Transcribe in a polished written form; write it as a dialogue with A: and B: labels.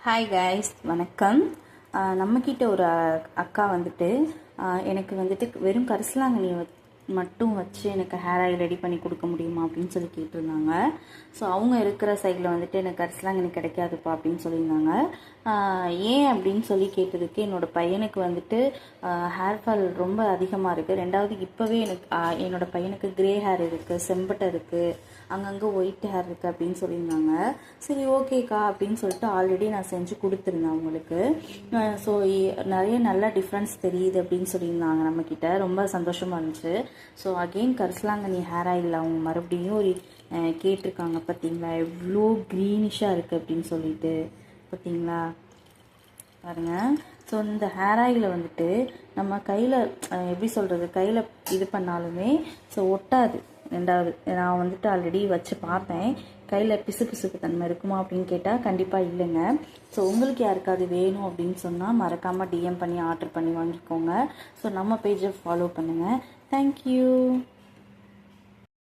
A: Hi guys, வணக்கம். நம்மக்கிட்ட ஒரு அக்கா வந்துட்டு எனக்கு வந்துட்டு வெறும் கரிசலாங்கண்ணி மட்டும் வச்சு எனக்கு ஹேர் ஆயில் ரெடி பண்ணி கொடுக்க முடியுமா அப்படின்னு சொல்லி கேட்டிருந்தாங்க. ஸோ அவங்க இருக்கிற சைடில் வந்துட்டு எனக்கு கரிசலாங்கண்ணி கிடைக்காதுப்பா அப்படின்னு சொல்லியிருந்தாங்க. ஏன் அப்படின்னு சொல்லி கேட்டதுக்கு என்னோடய பையனுக்கு வந்துட்டு ஹேர் ஃபால் ரொம்ப அதிகமாக இருக்குது. ரெண்டாவது இப்போவே எனக்கு என்னோடய பையனுக்கு கிரே ஹேர் இருக்குது, செம்பட்டை இருக்குது, அங்கங்கே ஒயிட் ஹேர் இருக்குது அப்படின்னு சொல்லியிருந்தாங்க. சரி ஓகேக்கா அப்படின்னு சொல்லிட்டு ஆல்ரெடி நான் செஞ்சு கொடுத்துருந்தேன் அவங்களுக்கு. ஸோ நிறைய நல்ல டிஃப்ரென்ஸ் தெரியுது அப்படின்னு சொல்லியிருந்தாங்க. நம்மக்கிட்ட ரொம்ப சந்தோஷமாக இருந்துச்சு. ஸோ அகெயின் கரிசலாங்கண்ணி ஹேர் ஆயில் அவங்க மறுபடியும் ஒரு கேட்டிருக்காங்க. பார்த்தீங்களா எவ்வளோ க்ரீனிஷாக இருக்குது அப்படின்னு சொல்லிட்டு பார்த்தீங்களா பாருங்கள். ஸோ இந்த ஹேர் ஆயிலை வந்துட்டு நம்ம கையில் எப்படி சொல்கிறது, கையில் இது பண்ணாலுமே ஸோ ஒட்டாது. ரெண்டாவது நான் வந்துட்டு ஆல்ரெடி வச்சு பார்த்தேன், கையில் பிசு பிசுப்பு தன்மை இருக்குமா அப்படின்னு கேட்டால் கண்டிப்பாக இல்லைங்க. ஸோ உங்களுக்கு யாருக்காவது வேணும் அப்படின்னு சொன்னால் மறக்காமல் டிஎம் பண்ணி ஆர்டர் பண்ணி வாங்கிக்கோங்க. ஸோ நம்ம பேஜை ஃபாலோ பண்ணுங்கள். தேங்க்யூ.